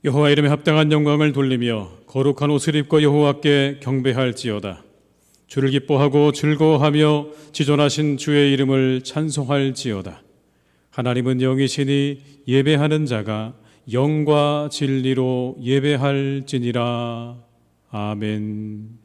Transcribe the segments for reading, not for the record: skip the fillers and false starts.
여호와 이름에 합당한 영광을 돌리며 거룩한 옷을 입고 여호와께 경배할지어다. 주를 기뻐하고 즐거워하며 지존하신 주의 이름을 찬송할지어다. 하나님은 영이시니 예배하는 자가 영과 진리로 예배할지니라. 아멘.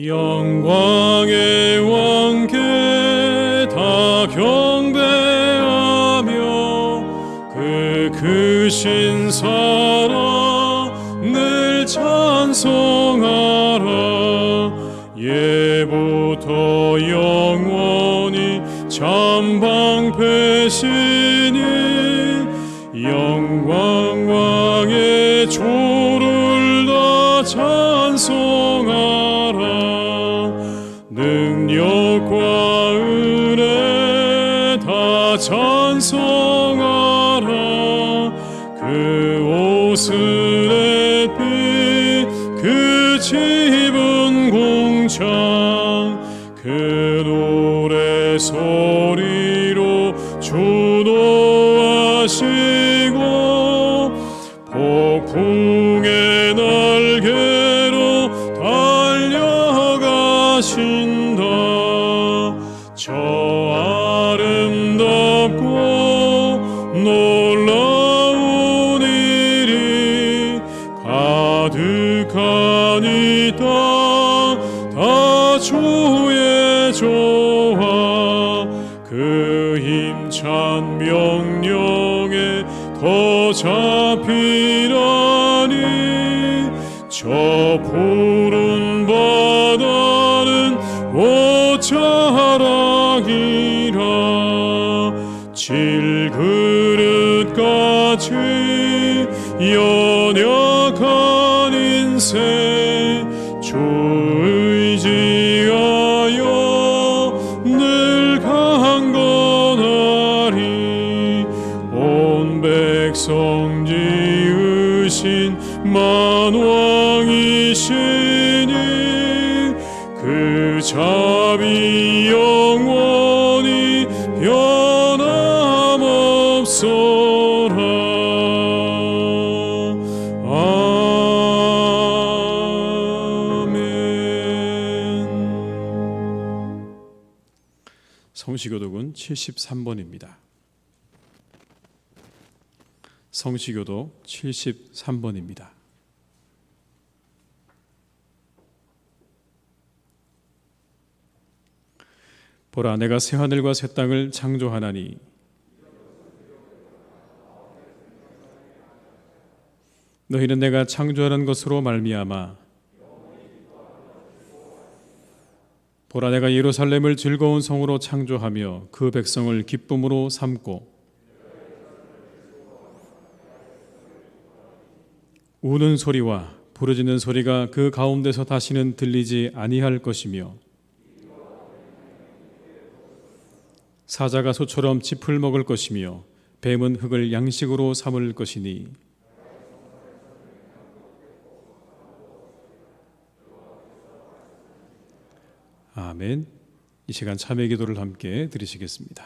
영광의 왕께 다 경배하며 그 크신 사랑 늘 찬송하라. 예부터 영원히 참방패시니 영광 왕의 조를 다 찬송하라. 능력과 은혜 다 찬송하라. 그 옷은 햇빛 그 집은 공창 그 노래 소리로 주도하시고 폭풍의 날개로 달려가신다. 저 아름답고 놀라운 일이 가득한 이 땅 다 주의 조화 그 힘찬 명령에 더 잡히라니. 저 푸른 바다는 옷자락이라. 질그릇같이 연약한 인생 주 의지하여 늘 강건하리. 온 백성 지으신 만왕이시니 그 자비 영원히 변함없소라. 아멘. 성시교독은 73번입니다. 성시교독 73번입니다. 보라, 내가 새하늘과 새 땅을 창조하나니 너희는 내가 창조하는 것으로 말미암아 보라, 내가 예루살렘을 즐거운 성으로 창조하며 그 백성을 기쁨으로 삼고 우는 소리와 부르짖는 소리가 그 가운데서 다시는 들리지 아니할 것이며 사자가 소처럼 짚을 먹을 것이며 뱀은 흙을 양식으로 삼을 것이니. 아멘. 이 시간 참회 기도를 함께 드리시겠습니다.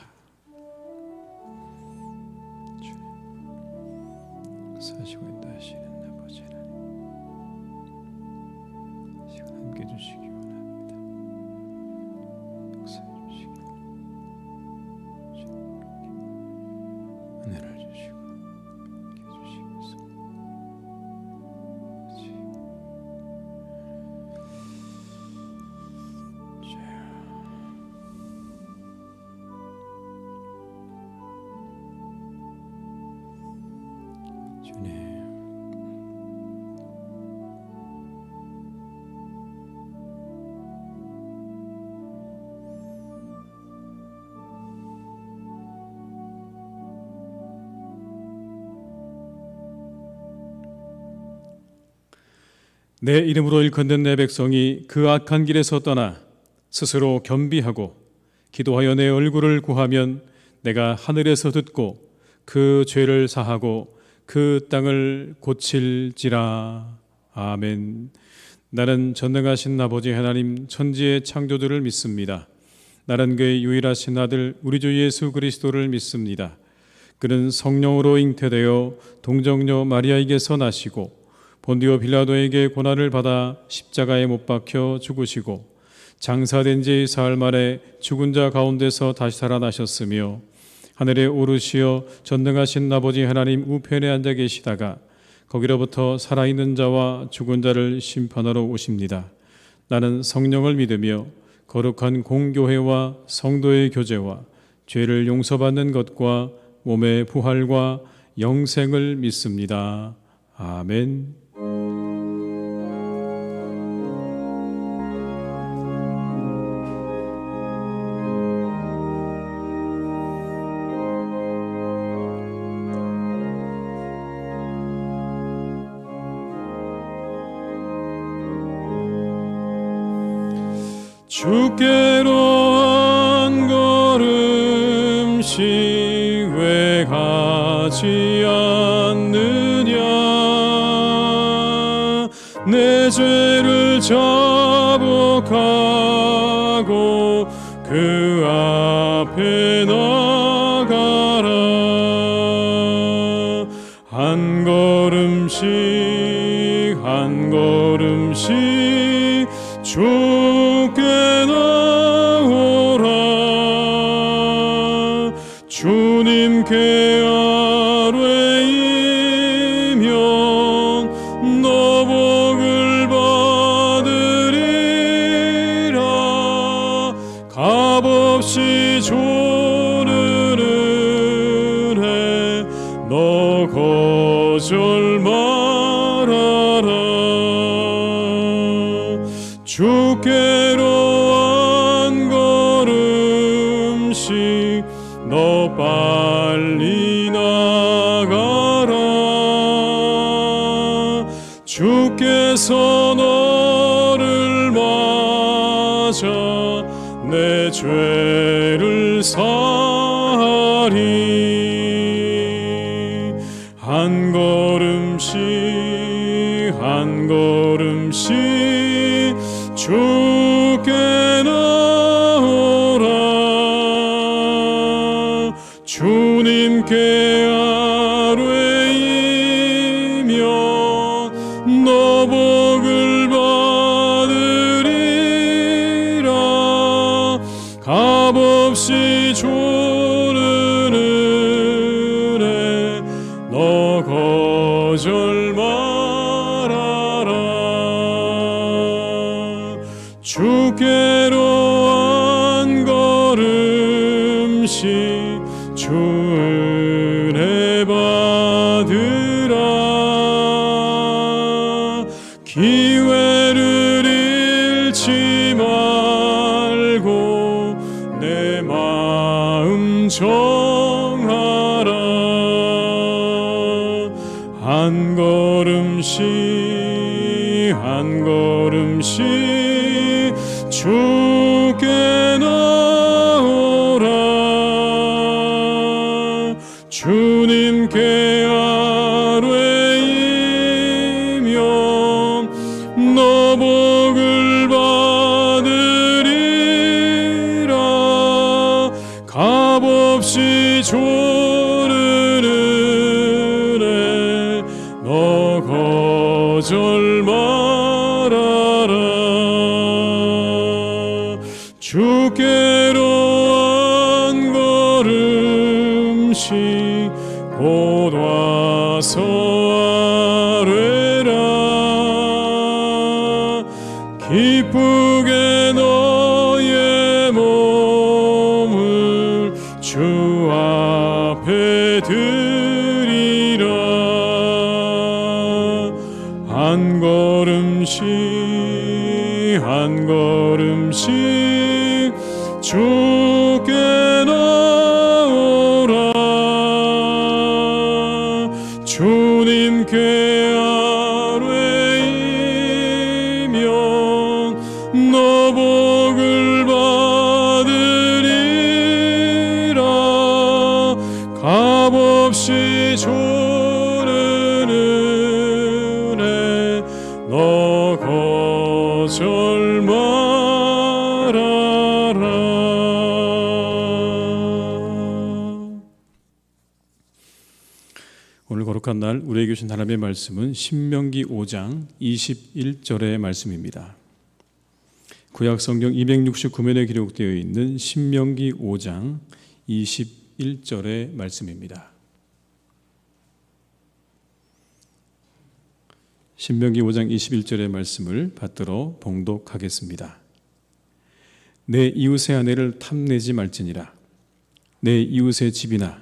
사시고 있다 하시는 아버지 하나님, 이 시간 함께 해주시기 원합니다. 역사해 주시기 은혜를 주시고 함께 해주시옵소서. 주님. 내 이름으로 일컫는 내 백성이 그 악한 길에서 떠나 스스로 겸비하고 기도하여 내 얼굴을 구하면 내가 하늘에서 듣고 그 죄를 사하고 그 땅을 고칠지라. 아멘. 나는 전능하신 아버지 하나님 천지의 창조주를 믿습니다. 나는 그의 유일하신 아들 우리 주 예수 그리스도를 믿습니다. 그는 성령으로 잉태되어 동정녀 마리아에게서 나시고 본디오 빌라도에게 고난을 받아 십자가에 못 박혀 죽으시고 장사된 지 사흘 만에 죽은 자 가운데서 다시 살아나셨으며 하늘에 오르시어 전능하신 아버지 하나님 우편에 앉아 계시다가 거기로부터 살아있는 자와 죽은 자를 심판하러 오십니다. 나는 성령을 믿으며 거룩한 공교회와 성도의 교제와 죄를 용서받는 것과 몸의 부활과 영생을 믿습니다. 아멘. 주께로 한 걸음씩 왜 가지 않느냐. 내 죄를 자복하고 그 앞에 나가라. 한 걸음씩 한 걸음씩 주께 나오라. 주님께 아뢰이면 너 복을 받으리라. 값없이 조르르해 너 거절 말아라. 주께로 한 걸음씩 너 빨리 나가라. 주께서 너를 맞아 내 죄를 사하리. 한 걸음씩 한 걸음씩 주께 나오라. 주님께 아뢰이면 너 복을 받으리라. 값없이 조르르해 너 거절 말아라. 주께로 한 걸음씩 주 은혜 받으라. 기회를 잃지 말고 내 마음 정하라. 한 걸음씩 한 걸음씩 주께 나오라. 주님께 아뢰이면 너 복을 받으리라. 값없이 조르르해 너 거절 말아라. 주께로 한 걸음씩 곧 와서 아뢰라. 기쁘게 너의 몸을 주 앞에 드리라. 한 걸음씩 한 걸음씩 주께 나오라. 주님께 아뢰이면 너 복을 받으리라. 값없이 주는 은혜 너 거절 말아라. 오늘 거룩한 날 우리에게 주신 하나님의 말씀은 신명기 5장 21절의 말씀입니다. 구약성경 269면에 기록되어 있는 신명기 5장 21절의 말씀입니다. 신명기 5장 21절의 말씀을 받들어 봉독하겠습니다. 내 이웃의 아내를 탐내지 말지니라. 내 이웃의 집이나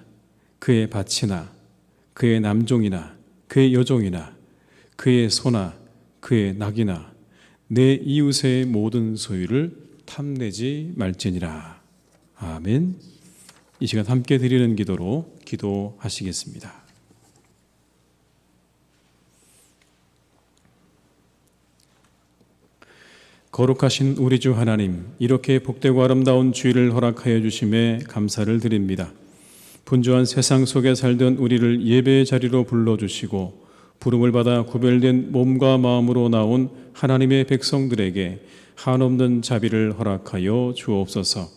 그의 밭이나 그의 남종이나 그의 여종이나 그의 소나 그의 낙이나 내 이웃의 모든 소유를 탐내지 말지니라. 아멘. 이 시간 함께 드리는 기도로 기도하시겠습니다. 거룩하신 우리 주 하나님, 이렇게 복되고 아름다운 주일을 허락하여 주심에 감사를 드립니다. 분주한 세상 속에 살던 우리를 예배의 자리로 불러주시고 부름을 받아 구별된 몸과 마음으로 나온 하나님의 백성들에게 한없는 자비를 허락하여 주옵소서.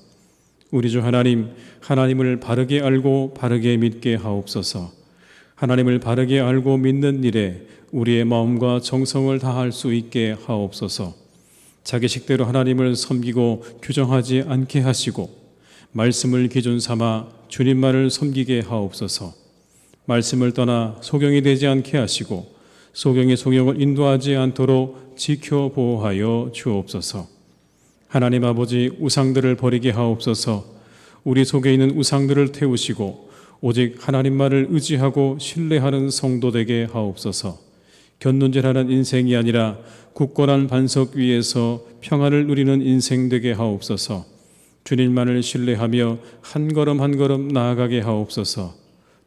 우리 주 하나님, 하나님을 바르게 알고 바르게 믿게 하옵소서. 하나님을 바르게 알고 믿는 일에 우리의 마음과 정성을 다할 수 있게 하옵소서. 자기식대로 하나님을 섬기고 규정하지 않게 하시고 말씀을 기준 삼아 주님만을 섬기게 하옵소서. 말씀을 떠나 소경이 되지 않게 하시고 소경이 소경을 인도하지 않도록 지켜 보호하여 주옵소서. 하나님 아버지, 우상들을 버리게 하옵소서. 우리 속에 있는 우상들을 태우시고 오직 하나님만을 의지하고 신뢰하는 성도 되게 하옵소서. 곁눈질하는 인생이 아니라 굳건한 반석 위에서 평안을 누리는 인생 되게 하옵소서. 주님만을 신뢰하며 한 걸음 한 걸음 나아가게 하옵소서.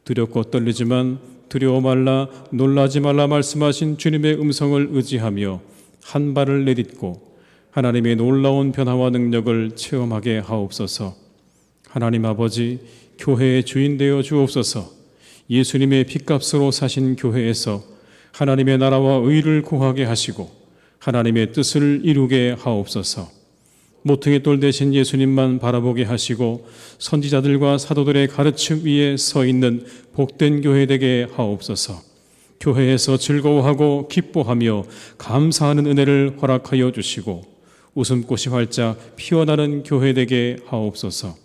두렵고 떨리지만 두려워 말라 놀라지 말라 말씀하신 주님의 음성을 의지하며 한 발을 내딛고 하나님의 놀라운 변화와 능력을 체험하게 하옵소서. 하나님 아버지, 교회의 주인 되어 주옵소서. 예수님의 핏값으로 사신 교회에서 하나님의 나라와 의를 구하게 하시고 하나님의 뜻을 이루게 하옵소서. 모퉁이 돌 대신 예수님만 바라보게 하시고 선지자들과 사도들의 가르침 위에 서 있는 복된 교회 되게 하옵소서. 교회에서 즐거워하고 기뻐하며 감사하는 은혜를 허락하여 주시고 웃음꽃이 활짝 피어나는 교회 되게 하옵소서.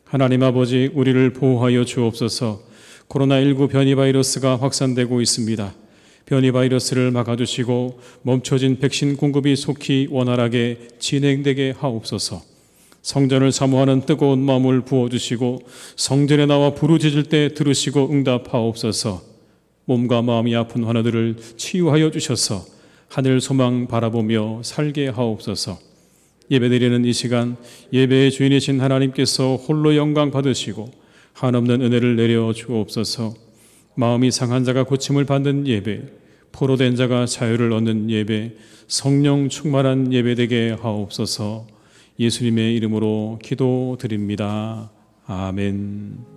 하나님 아버지, 우리를 보호하여 주옵소서. 코로나19 변이 바이러스가 확산되고 있습니다. 변이 바이러스를 막아주시고 멈춰진 백신 공급이 속히 원활하게 진행되게 하옵소서. 성전을 사모하는 뜨거운 마음을 부어주시고 성전에 나와 부르짖을 때 들으시고 응답하옵소서. 몸과 마음이 아픈 환우들을 치유하여 주셔서 하늘 소망 바라보며 살게 하옵소서. 예배드리는 이 시간 예배의 주인이신 하나님께서 홀로 영광 받으시고 한없는 은혜를 내려 주옵소서. 마음이 상한 자가 고침을 받는 예배, 포로된 자가 자유를 얻는 예배, 성령 충만한 예배 되게 하옵소서. 예수님의 이름으로 기도드립니다. 아멘.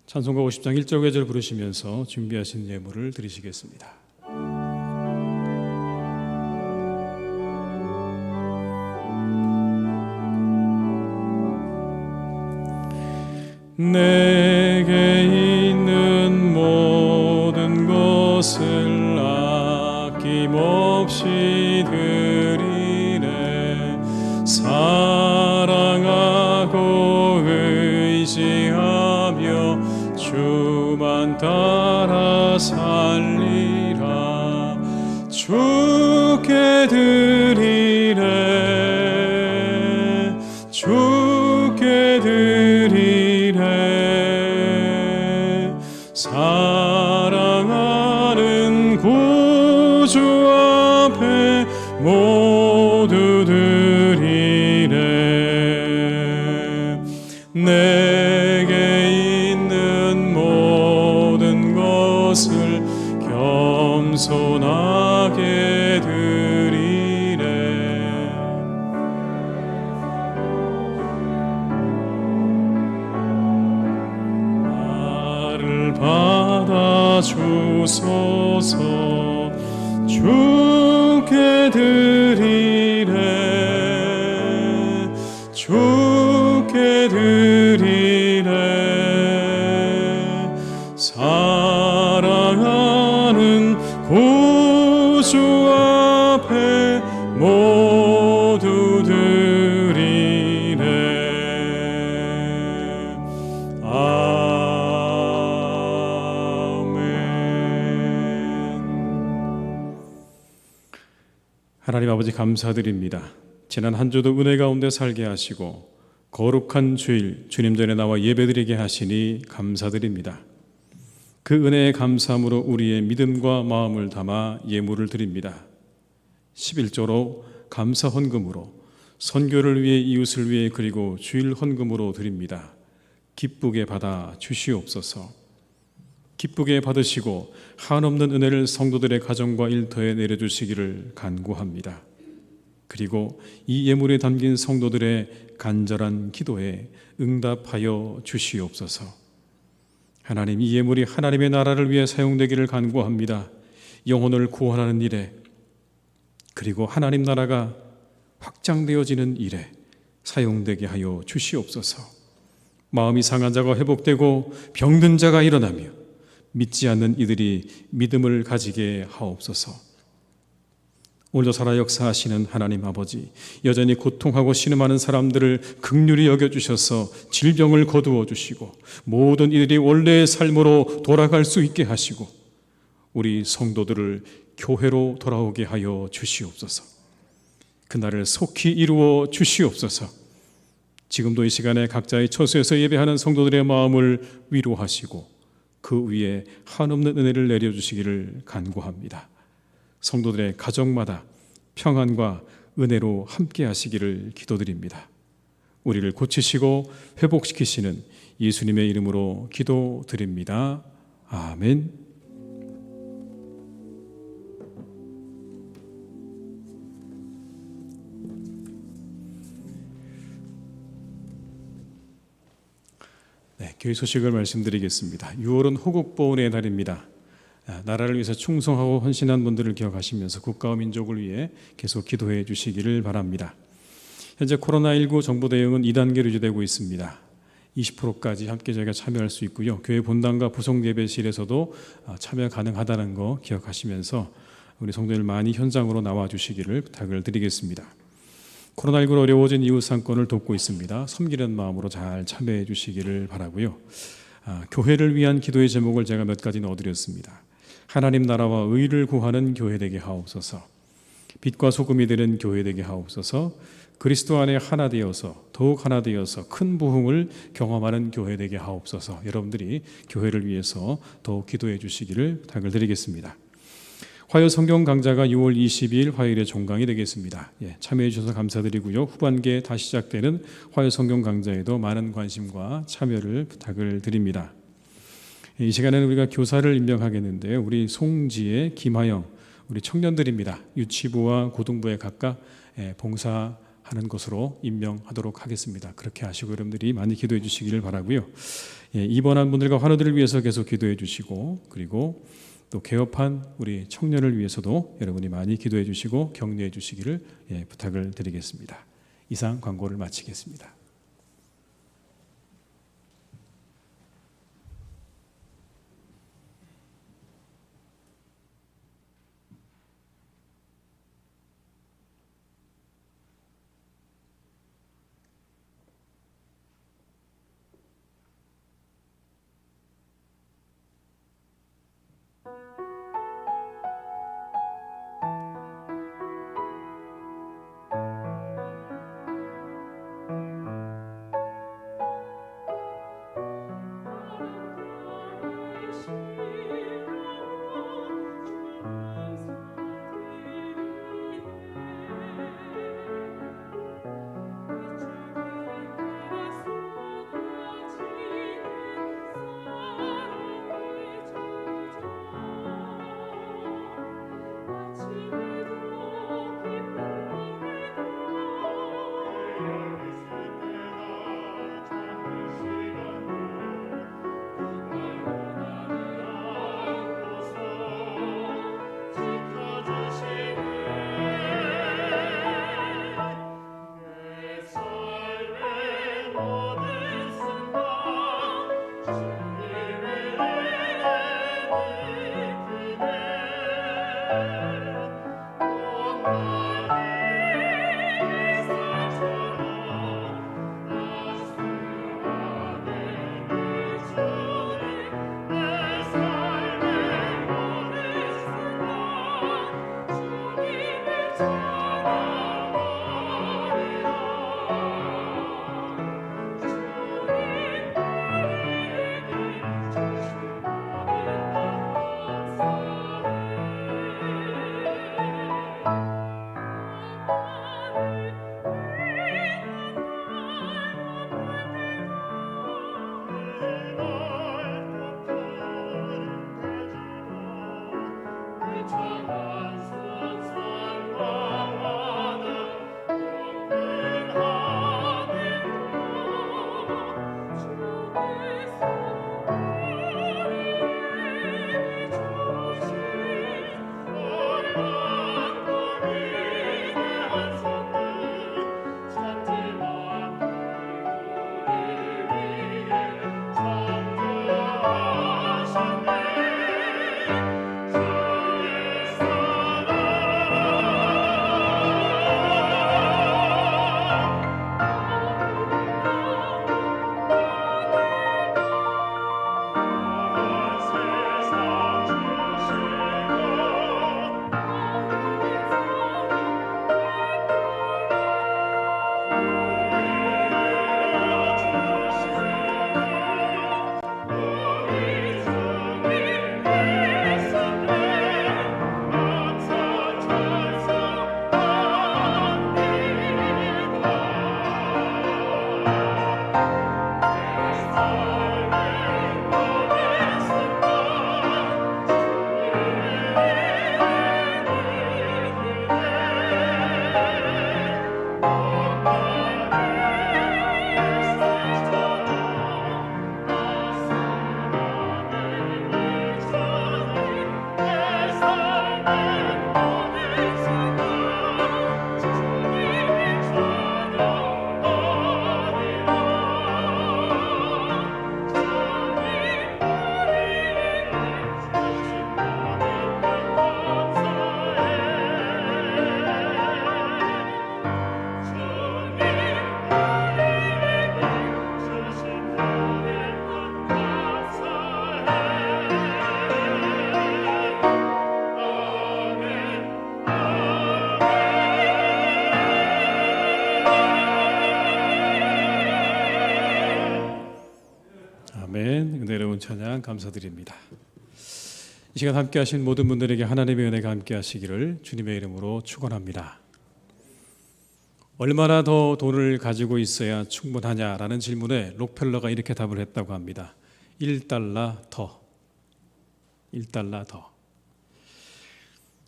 찬송가 50장 1절 2절 부르시면서 준비하신 예물을 드리시겠습니다. 내게 있는 모든 것을 아낌없이 드리네. 사랑하고 의지하며 주만 따라 살리라. 주께 드리네. 주께 드리네. 사랑하는 구주 앞에 모두 드리네. 내게 있는 모든 것을 겸손하게 드리네. 나를 받아주소서. 주께 드리네. 주께 드리네. 사랑하는 구주 앞에 모두 드리네. 아멘. 하나님 아버지 감사드립니다. 지난 한 주도 은혜 가운데 살게 하시고 거룩한 주일 주님 전에 나와 예배드리게 하시니 감사드립니다. 그 은혜의 감사함으로 우리의 믿음과 마음을 담아 예물을 드립니다. 11조로 감사 헌금으로 선교를 위해 이웃을 위해 그리고 주일 헌금으로 드립니다. 기쁘게 받아 주시옵소서. 기쁘게 받으시고 한없는 은혜를 성도들의 가정과 일터에 내려주시기를 간구합니다. 그리고 이 예물에 담긴 성도들의 간절한 기도에 응답하여 주시옵소서. 하나님, 이 예물이 하나님의 나라를 위해 사용되기를 간구합니다. 영혼을 구원하는 일에, 그리고 하나님 나라가 확장되어지는 일에 사용되게 하여 주시옵소서. 마음이 상한 자가 회복되고 병든 자가 일어나며 믿지 않는 이들이 믿음을 가지게 하옵소서. 오늘도 살아 역사하시는 하나님 아버지, 여전히 고통하고 신음하는 사람들을 긍휼히 여겨주셔서 질병을 거두어 주시고 모든 이들이 원래의 삶으로 돌아갈 수 있게 하시고 우리 성도들을 교회로 돌아오게 하여 주시옵소서. 그날을 속히 이루어 주시옵소서. 지금도 이 시간에 각자의 처소에서 예배하는 성도들의 마음을 위로하시고 그 위에 한없는 은혜를 내려주시기를 간구합니다. 성도들의 가정마다 평안과 은혜로 함께 하시기를 기도드립니다. 우리를 고치시고 회복시키시는 예수님의 이름으로 기도드립니다. 아멘. 네, 교회 소식을 말씀드리겠습니다. 6월은 호국보훈의 달입니다. 나라를 위해서 충성하고 헌신한 분들을 기억하시면서 국가와 민족을 위해 계속 기도해 주시기를 바랍니다. 현재 코로나19 정부 대응은 2단계로 유지되고 있습니다. 20%까지 함께 저희가 참여할 수 있고요. 교회 본당과 부속 예배실에서도 참여 가능하다는 거 기억하시면서 우리 성도들 많이 현장으로 나와 주시기를 부탁을 드리겠습니다. 코로나19로 어려워진 이웃 상권을 돕고 있습니다. 섬기는 마음으로 잘 참여해 주시기를 바라고요. 교회를 위한 기도의 제목을 제가 몇 가지 넣어드렸습니다. 하나님 나라와 의를 구하는 교회 되게 하옵소서. 빛과 소금이 되는 교회 되게 하옵소서. 그리스도 안에 하나 되어서 더욱 하나 되어서 큰 부흥을 경험하는 교회 되게 하옵소서. 여러분들이 교회를 위해서 더욱 기도해 주시기를 부탁을 드리겠습니다. 화요 성경 강좌가 6월 22일 화요일에 종강이 되겠습니다. 참여해 주셔서 감사드리고요. 후반기에 다시 시작되는 화요 성경 강좌에도 많은 관심과 참여를 부탁을 드립니다. 이 시간에는 우리가 교사를 임명하겠는데요. 우리 송지혜, 김하영, 우리 청년들입니다. 유치부와 고등부에 각각 봉사하는 것으로 임명하도록 하겠습니다. 그렇게 하시고 여러분들이 많이 기도해 주시기를 바라고요. 입원한 분들과 환우들을 위해서 계속 기도해 주시고 그리고 또 개업한 우리 청년을 위해서도 여러분이 많이 기도해 주시고 격려해 주시기를 부탁을 드리겠습니다. 이상 광고를 마치겠습니다. 찬양 감사드립니다. 이 시간 함께 하신 모든 분들에게 하나님의 은혜가 함께 하시기를 주님의 이름으로 축원합니다. 얼마나 더 돈을 가지고 있어야 충분하냐라는 질문에 록펠러가 이렇게 답을 했다고 합니다. 1달러 더. 1달러 더.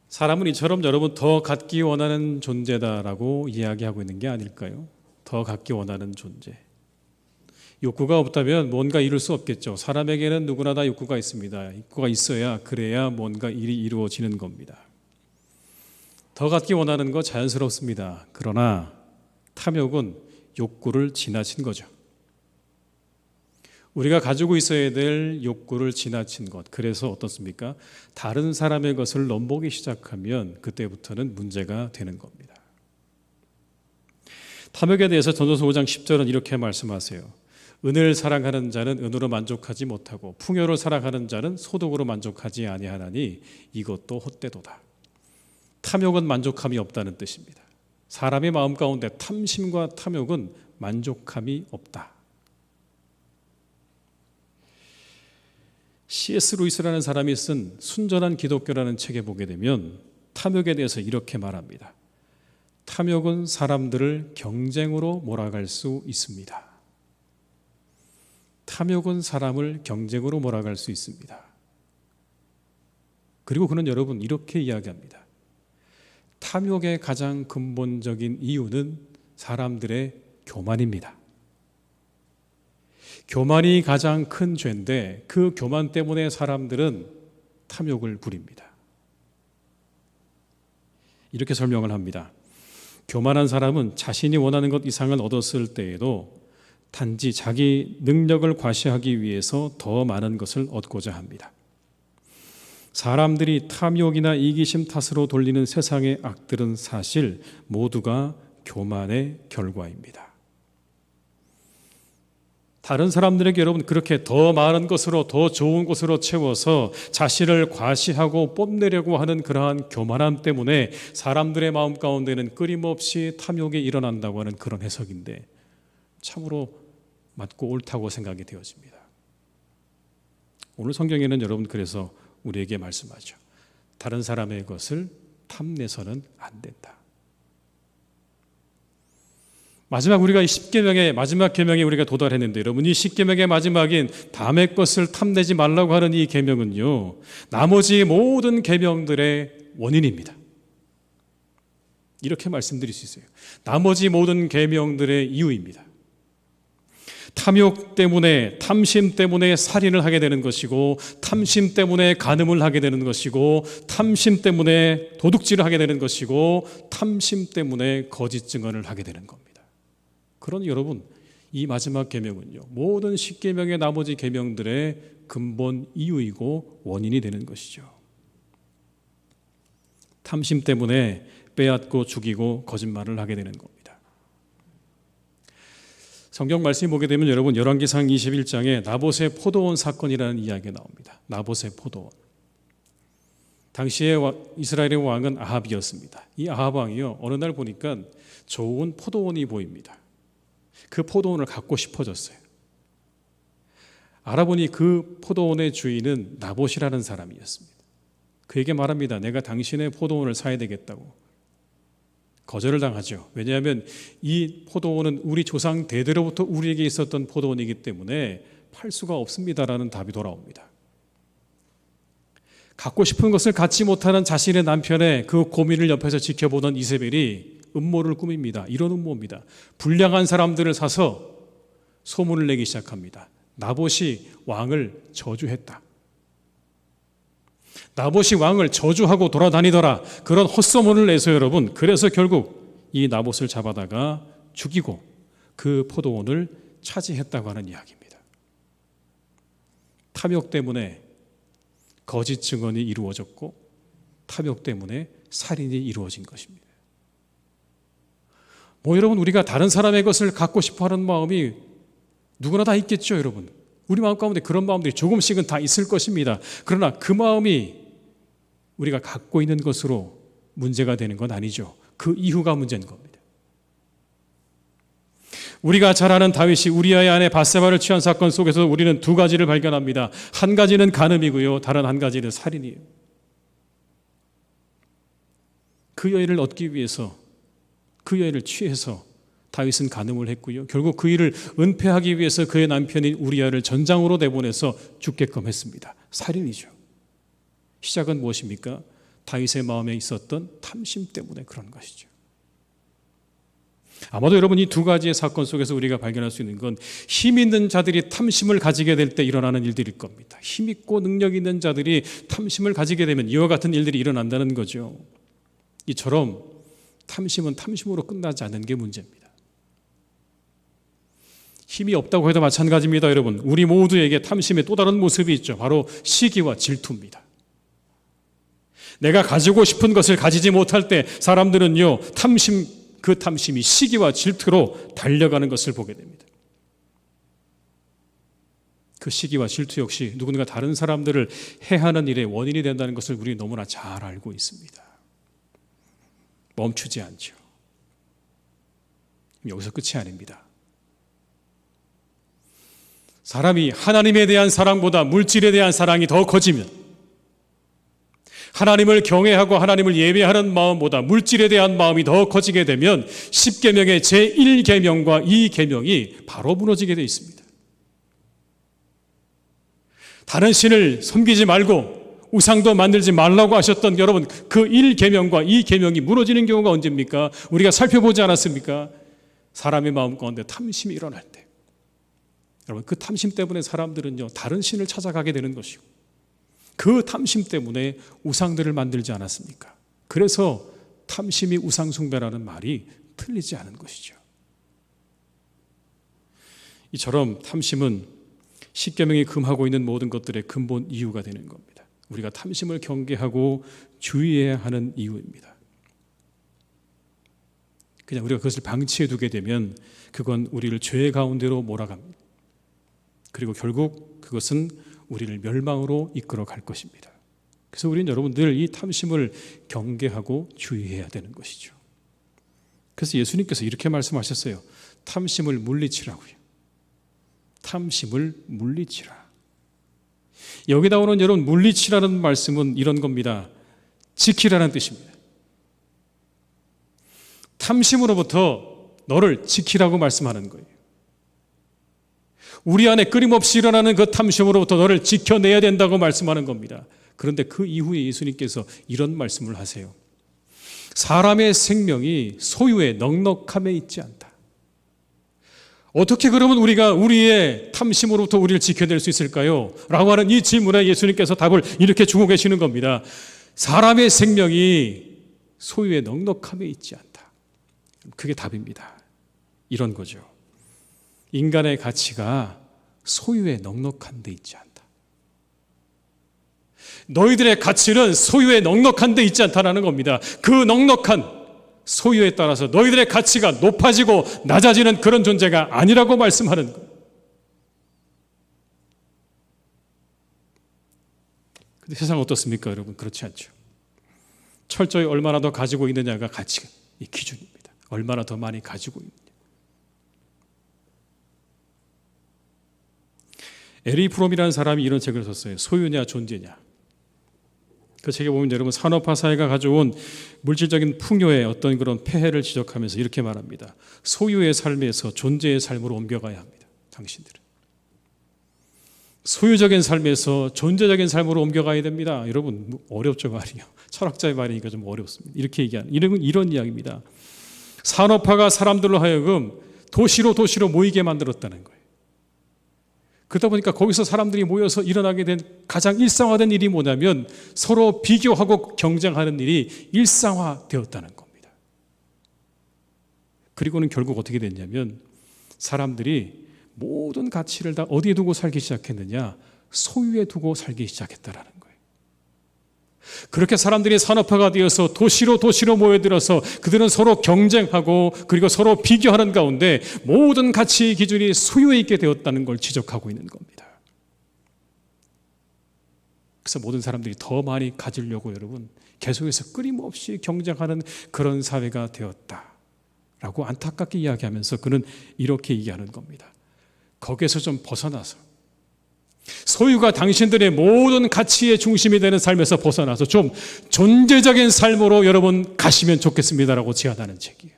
사람은 이처럼 여러분 더 갖기 원하는 존재다라고 이야기하고 있는 게 아닐까요? 더 갖기 원하는 존재. 욕구가 없다면 뭔가 이룰 수 없겠죠. 사람에게는 누구나 다 욕구가 있습니다. 욕구가 있어야 그래야 뭔가 일이 이루어지는 겁니다. 더 갖기 원하는 거 자연스럽습니다. 그러나 탐욕은 욕구를 지나친 거죠. 우리가 가지고 있어야 될 욕구를 지나친 것. 그래서 어떻습니까? 다른 사람의 것을 넘보기 시작하면 그때부터는 문제가 되는 겁니다. 탐욕에 대해서 전도서 5장 10절은 이렇게 말씀하세요. 은을 사랑하는 자는 은으로 만족하지 못하고 풍요를 사랑하는 자는 소득으로 만족하지 아니하나니 이것도 헛되도다. 탐욕은 만족함이 없다는 뜻입니다. 사람의 마음 가운데 탐심과 탐욕은 만족함이 없다. C.S. 루이스라는 사람이 쓴 순전한 기독교라는 책에 보게 되면 탐욕에 대해서 이렇게 말합니다. 탐욕은 사람들을 경쟁으로 몰아갈 수 있습니다. 탐욕은 사람을 경쟁으로 몰아갈 수 있습니다. 그리고 그는 여러분 이렇게 이야기합니다. 탐욕의 가장 근본적인 이유는 사람들의 교만입니다. 교만이 가장 큰 죄인데 그 교만 때문에 사람들은 탐욕을 부립니다. 이렇게 설명을 합니다. 교만한 사람은 자신이 원하는 것 이상을 얻었을 때에도 단지 자기 능력을 과시하기 위해서 더 많은 것을 얻고자 합니다. 사람들이 탐욕이나 이기심 탓으로 돌리는 세상의 악들은 사실 모두가 교만의 결과입니다. 다른 사람들에게 여러분 그렇게 더 많은 것으로 더 좋은 것으로 채워서 자신을 과시하고 뽐내려고 하는 그러한 교만함 때문에 사람들의 마음 가운데는 끊임없이 탐욕이 일어난다고 하는 그런 해석인데 참으로 맞고 옳다고 생각이 되어집니다. 오늘 성경에는 여러분 그래서 우리에게 말씀하죠. 다른 사람의 것을 탐내서는 안 된다. 마지막 우리가 이 10계명의 마지막 계명에 우리가 도달했는데 여러분 이 10계명의 마지막인 남의 것을 탐내지 말라고 하는 이 계명은요. 나머지 모든 계명들의 원인입니다. 이렇게 말씀드릴 수 있어요. 나머지 모든 계명들의 이유입니다. 탐욕 때문에 탐심 때문에 살인을 하게 되는 것이고 탐심 때문에 간음을 하게 되는 것이고 탐심 때문에 도둑질을 하게 되는 것이고 탐심 때문에 거짓 증언을 하게 되는 겁니다. 그러니 여러분 이 마지막 계명은요 모든 10계명의 나머지 계명들의 근본 이유이고 원인이 되는 것이죠. 탐심 때문에 빼앗고 죽이고 거짓말을 하게 되는 겁니다. 성경 말씀이 보게 되면 여러분 열왕기상 21장에 나봇의 포도원 사건이라는 이야기가 나옵니다. 나봇의 포도원. 당시에 이스라엘의 왕은 아합이었습니다. 이 아합 왕이요 어느 날 보니까 좋은 포도원이 보입니다. 그 포도원을 갖고 싶어졌어요. 알아보니 그 포도원의 주인은 나봇이라는 사람이었습니다. 그에게 말합니다. 내가 당신의 포도원을 사야 되겠다고. 거절을 당하죠. 왜냐하면 이 포도원은 우리 조상 대대로부터 우리에게 있었던 포도원이기 때문에 팔 수가 없습니다라는 답이 돌아옵니다. 갖고 싶은 것을 갖지 못하는 자신의 남편의 그 고민을 옆에서 지켜보던 이세벨이 음모를 꾸밉니다. 이런 음모입니다. 불량한 사람들을 사서 소문을 내기 시작합니다. 나봇이 왕을 저주했다. 나봇이 왕을 저주하고 돌아다니더라. 그런 헛소문을 내서 여러분 그래서 결국 이 나봇을 잡아다가 죽이고 그 포도원을 차지했다고 하는 이야기입니다. 탐욕 때문에 거짓 증언이 이루어졌고 탐욕 때문에 살인이 이루어진 것입니다. 여러분 우리가 다른 사람의 것을 갖고 싶어하는 마음이 누구나 다 있겠죠. 여러분 우리 마음 가운데 그런 마음들이 조금씩은 다 있을 것입니다. 그러나 그 마음이 우리가 갖고 있는 것으로 문제가 되는 건 아니죠. 그 이후가 문제인 겁니다. 우리가 잘 아는 다윗이 우리아의 아내 밧세바를 취한 사건 속에서 우리는 두 가지를 발견합니다. 한 가지는 간음이고요, 다른 한 가지는 살인이에요. 그 여인을 얻기 위해서, 그 여인을 취해서 다윗은 간음을 했고요, 결국 그 일을 은폐하기 위해서 그의 남편인 우리아를 전장으로 내보내서 죽게끔 했습니다. 살인이죠. 시작은 무엇입니까? 다윗의 마음에 있었던 탐심 때문에 그런 것이죠. 아마도 여러분, 이 두 가지의 사건 속에서 우리가 발견할 수 있는 건 힘 있는 자들이 탐심을 가지게 될 때 일어나는 일들일 겁니다. 힘 있고 능력 있는 자들이 탐심을 가지게 되면 이와 같은 일들이 일어난다는 거죠. 이처럼 탐심은 탐심으로 끝나지 않는 게 문제입니다. 힘이 없다고 해도 마찬가지입니다. 여러분, 우리 모두에게 탐심의 또 다른 모습이 있죠. 바로 시기와 질투입니다. 내가 가지고 싶은 것을 가지지 못할 때 사람들은요, 그 탐심이 시기와 질투로 달려가는 것을 보게 됩니다. 그 시기와 질투 역시 누군가 다른 사람들을 해하는 일의 원인이 된다는 것을 우리 너무나 잘 알고 있습니다. 멈추지 않죠. 여기서 끝이 아닙니다. 사람이 하나님에 대한 사랑보다 물질에 대한 사랑이 더 커지면, 하나님을 경외하고 하나님을 예배하는 마음보다 물질에 대한 마음이 더 커지게 되면 10계명의 제1계명과 2계명이 바로 무너지게 되어 있습니다. 다른 신을 섬기지 말고 우상도 만들지 말라고 하셨던 여러분, 그 1계명과 2계명이 무너지는 경우가 언제입니까? 우리가 살펴보지 않았습니까? 사람의 마음 가운데 탐심이 일어날 때, 여러분, 그 탐심 때문에 사람들은요, 다른 신을 찾아가게 되는 것이고, 그 탐심 때문에 우상들을 만들지 않았습니까? 그래서 탐심이 우상숭배라는 말이 틀리지 않은 것이죠. 이처럼 탐심은 십계명이 금하고 있는 모든 것들의 근본 이유가 되는 겁니다. 우리가 탐심을 경계하고 주의해야 하는 이유입니다. 그냥 우리가 그것을 방치해 두게 되면 그건 우리를 죄 가운데로 몰아갑니다. 그리고 결국 그것은 우리를 멸망으로 이끌어 갈 것입니다. 그래서 우리는 여러분 늘 이 탐심을 경계하고 주의해야 되는 것이죠. 그래서 예수님께서 이렇게 말씀하셨어요. 탐심을 물리치라고요. 탐심을 물리치라. 여기 나오는 여러분, 물리치라는 말씀은 이런 겁니다. 지키라는 뜻입니다. 탐심으로부터 너를 지키라고 말씀하는 거예요. 우리 안에 끊임없이 일어나는 그 탐심으로부터 너를 지켜내야 된다고 말씀하는 겁니다. 그런데 그 이후에 예수님께서 이런 말씀을 하세요. 사람의 생명이 소유의 넉넉함에 있지 않다. 어떻게 그러면 우리가 우리의 탐심으로부터 우리를 지켜낼 수 있을까요? 라고 하는 이 질문에 예수님께서 답을 이렇게 주고 계시는 겁니다. 사람의 생명이 소유의 넉넉함에 있지 않다. 그게 답입니다. 이런 거죠. 인간의 가치가 소유에 넉넉한 데 있지 않다. 너희들의 가치는 소유에 넉넉한 데 있지 않다는 겁니다. 그 넉넉한 소유에 따라서 너희들의 가치가 높아지고 낮아지는 그런 존재가 아니라고 말씀하는 거예요. 근데 세상은 어떻습니까, 여러분? 그렇지 않죠. 철저히 얼마나 더 가지고 있느냐가 가치가 이 기준입니다. 얼마나 더 많이 가지고 있느냐. 에리 프롬이라는 사람이 이런 책을 썼어요. 소유냐 존재냐. 그 책에 보면 여러분, 산업화 사회가 가져온 물질적인 풍요의 어떤 그런 폐해를 지적하면서 이렇게 말합니다. 소유의 삶에서 존재의 삶으로 옮겨가야 합니다. 당신들은 소유적인 삶에서 존재적인 삶으로 옮겨가야 됩니다. 여러분, 어렵죠, 말이요. 철학자의 말이니까 좀 어렵습니다. 이렇게 얘기하는 이런 이야기입니다. 산업화가 사람들로 하여금 도시로 모이게 만들었다는 거예요. 그러다 보니까 거기서 사람들이 모여서 일어나게 된 가장 일상화된 일이 뭐냐면 서로 비교하고 경쟁하는 일이 일상화되었다는 겁니다. 그리고는 결국 어떻게 됐냐면 사람들이 모든 가치를 다 어디에 두고 살기 시작했느냐? 소유에 두고 살기 시작했다라는 거예요. 그렇게 사람들이 산업화가 되어서 도시로 모여들어서 그들은 서로 경쟁하고 그리고 서로 비교하는 가운데 모든 가치의 기준이 소유에 있게 되었다는 걸 지적하고 있는 겁니다. 그래서 모든 사람들이 더 많이 가지려고 여러분 계속해서 끊임없이 경쟁하는 그런 사회가 되었다. 라고 안타깝게 이야기하면서 그는 이렇게 얘기하는 겁니다. 거기에서 좀 벗어나서 소유가 당신들의 모든 가치의 중심이 되는 삶에서 벗어나서 좀 존재적인 삶으로 여러분 가시면 좋겠습니다라고 제안하는 책이에요.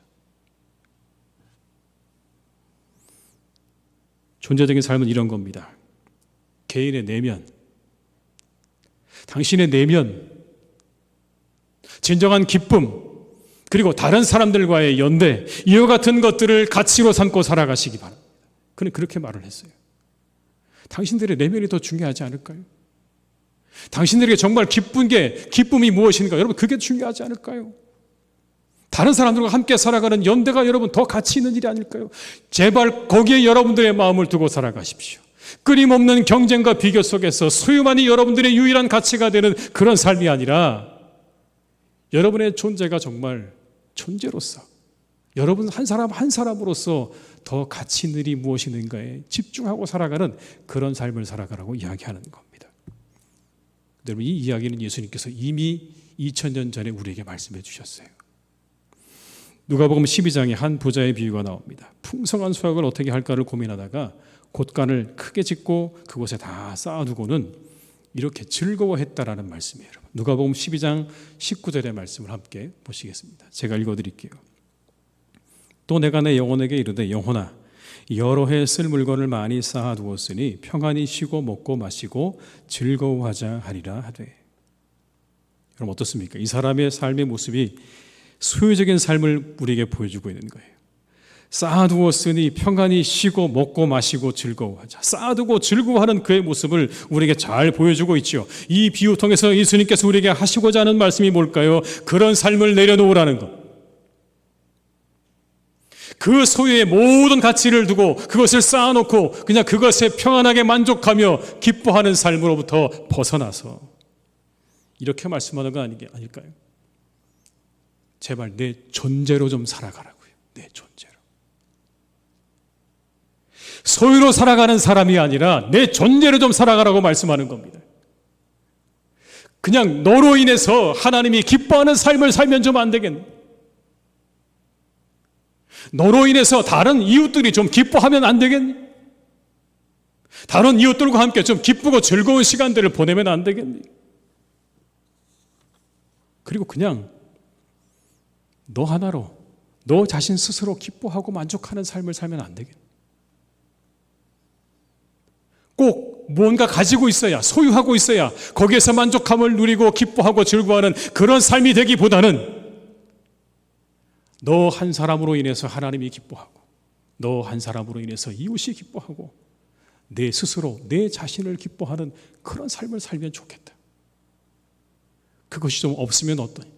존재적인 삶은 이런 겁니다. 개인의 내면, 당신의 내면, 진정한 기쁨, 그리고 다른 사람들과의 연대, 이와 같은 것들을 가치로 삼고 살아가시기 바랍니다. 그는 그렇게 말을 했어요. 당신들의 내면이 더 중요하지 않을까요? 당신들에게 정말 기쁨이 무엇인가? 여러분, 그게 중요하지 않을까요? 다른 사람들과 함께 살아가는 연대가 여러분 더 가치 있는 일이 아닐까요? 제발 거기에 여러분들의 마음을 두고 살아가십시오. 끊임없는 경쟁과 비교 속에서 소유만이 여러분들의 유일한 가치가 되는 그런 삶이 아니라 여러분의 존재가 정말 존재로서, 여러분 한 사람 한 사람으로서 더 가치 있는 일이 무엇인가에 집중하고 살아가는 그런 삶을 살아가라고 이야기하는 겁니다. 여러분, 이 이야기는 예수님께서 이미 2000년 전에 우리에게 말씀해 주셨어요. 누가복음 12장에 한 부자의 비유가 나옵니다. 풍성한 수확을 어떻게 할까를 고민하다가 곳간을 크게 짓고 그곳에 다 쌓아두고는 이렇게 즐거워했다라는 말씀이에요. 누가복음 12장 19절의 말씀을 함께 보시겠습니다. 제가 읽어드릴게요. 또 내가 내 영혼에게 이르되 영혼아 여러 해 쓸 물건을 많이 쌓아두었으니 평안히 쉬고 먹고 마시고 즐거워하자 하리라 하되. 여러분 어떻습니까? 이 사람의 삶의 모습이 소유적인 삶을 우리에게 보여주고 있는 거예요. 쌓아두었으니 평안히 쉬고 먹고 마시고 즐거워하자. 쌓아두고 즐거워하는 그의 모습을 우리에게 잘 보여주고 있죠. 이 비유 통해서 예수님께서 우리에게 하시고자 하는 말씀이 뭘까요? 그런 삶을 내려놓으라는 것. 그 소유의 모든 가치를 두고 그것을 쌓아놓고 그냥 그것에 평안하게 만족하며 기뻐하는 삶으로부터 벗어나서 이렇게 말씀하는 거 아닐까요? 제발 내 존재로 좀 살아가라고요. 내 존재로. 소유로 살아가는 사람이 아니라 내 존재로 좀 살아가라고 말씀하는 겁니다. 그냥 너로 인해서 하나님이 기뻐하는 삶을 살면 좀 안 되겠네. 너로 인해서 다른 이웃들이 좀 기뻐하면 안 되겠니? 다른 이웃들과 함께 좀 기쁘고 즐거운 시간들을 보내면 안 되겠니? 그리고 그냥 너 하나로 너 자신 스스로 기뻐하고 만족하는 삶을 살면 안 되겠니? 꼭 무언가 가지고 있어야, 소유하고 있어야 거기에서 만족함을 누리고 기뻐하고 즐거워하는 그런 삶이 되기보다는 너 한 사람으로 인해서 하나님이 기뻐하고 너 한 사람으로 인해서 이웃이 기뻐하고 내 스스로 내 자신을 기뻐하는 그런 삶을 살면 좋겠다. 그것이 좀 없으면 어떠니?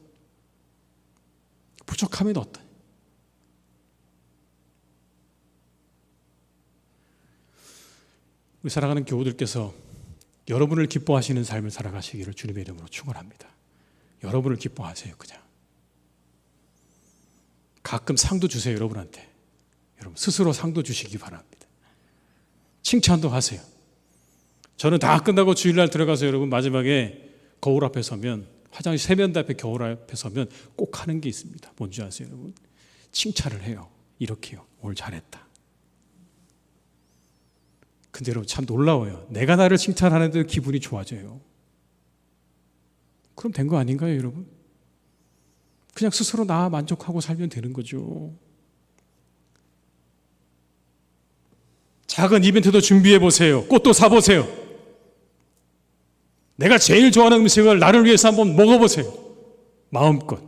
부족하면 어떠니? 우리 사랑하는 교우들께서 여러분을 기뻐하시는 삶을 살아가시기를 주님의 이름으로 축원합니다. 여러분을 기뻐하세요. 그냥 가끔 상도 주세요. 여러분한테. 여러분 스스로 상도 주시기 바랍니다. 칭찬도 하세요. 저는 다 끝나고 주일날 들어가서 여러분 마지막에 거울 앞에 서면, 화장실 세면대 앞에 거울 앞에 서면 꼭 하는 게 있습니다. 뭔지 아세요, 여러분? 칭찬을 해요. 이렇게요. 오늘 잘했다. 근데 여러분 참 놀라워요. 내가 나를 칭찬하는데 기분이 좋아져요. 그럼 된 거 아닌가요, 여러분? 그냥 스스로 나 만족하고 살면 되는 거죠. 작은 이벤트도 준비해 보세요. 꽃도 사보세요. 내가 제일 좋아하는 음식을 나를 위해서 한번 먹어보세요. 마음껏.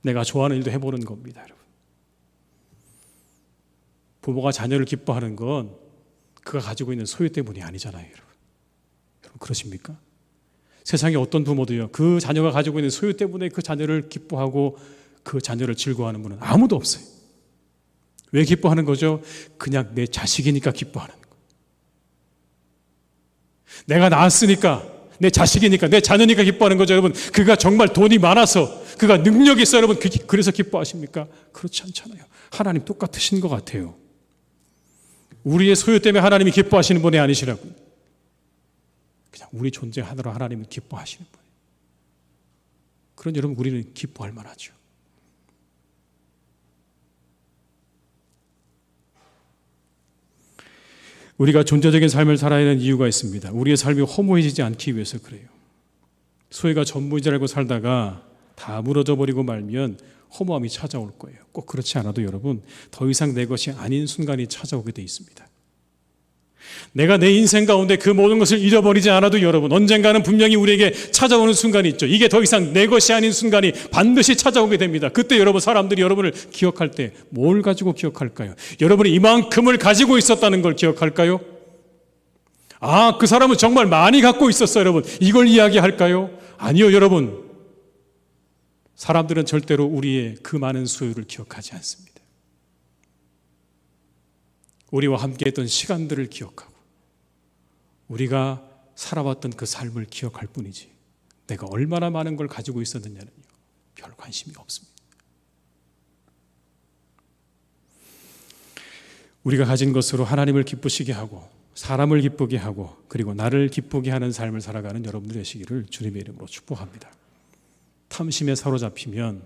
내가 좋아하는 일도 해보는 겁니다, 여러분. 부모가 자녀를 기뻐하는 건 그가 가지고 있는 소유 때문이 아니잖아요, 여러분. 여러분 그러십니까? 세상에 어떤 부모도요, 그 자녀가 가지고 있는 소유 때문에 그 자녀를 기뻐하고 그 자녀를 즐거워하는 분은 아무도 없어요. 왜 기뻐하는 거죠? 그냥 내 자식이니까 기뻐하는 거예요. 내가 낳았으니까, 내 자식이니까, 내 자녀니까 기뻐하는 거죠, 여러분. 그가 정말 돈이 많아서, 그가 능력이 있어요, 여러분. 그래서 기뻐하십니까? 그렇지 않잖아요. 하나님 똑같으신 것 같아요. 우리의 소유 때문에 하나님이 기뻐하시는 분이 아니시라고요. 그냥 우리 존재 하나로 하나님은 기뻐하시는 분이에요. 그런 여러분, 우리는 기뻐할 만하죠. 우리가 존재적인 삶을 살아야 하는 이유가 있습니다. 우리의 삶이 허무해지지 않기 위해서 그래요. 소유가 전부인 줄 알고 살다가 다 무너져 버리고 말면 허무함이 찾아올 거예요. 꼭 그렇지 않아도 여러분, 더 이상 내 것이 아닌 순간이 찾아오게 돼 있습니다. 내가 내 인생 가운데 그 모든 것을 잃어버리지 않아도 여러분, 언젠가는 분명히 우리에게 찾아오는 순간이 있죠. 이게 더 이상 내 것이 아닌 순간이 반드시 찾아오게 됩니다. 그때 여러분, 사람들이 여러분을 기억할 때 뭘 가지고 기억할까요? 여러분이 이만큼을 가지고 있었다는 걸 기억할까요? 아, 그 사람은 정말 많이 갖고 있었어요, 여러분. 이걸 이야기할까요? 아니요, 여러분. 사람들은 절대로 우리의 그 많은 소유를 기억하지 않습니다. 우리와 함께 했던 시간들을 기억하고 우리가 살아왔던 그 삶을 기억할 뿐이지, 내가 얼마나 많은 걸 가지고 있었느냐는요, 별 관심이 없습니다. 우리가 가진 것으로 하나님을 기쁘시게 하고 사람을 기쁘게 하고 그리고 나를 기쁘게 하는 삶을 살아가는 여러분들 되시기를 주님의 이름으로 축복합니다. 탐심에 사로잡히면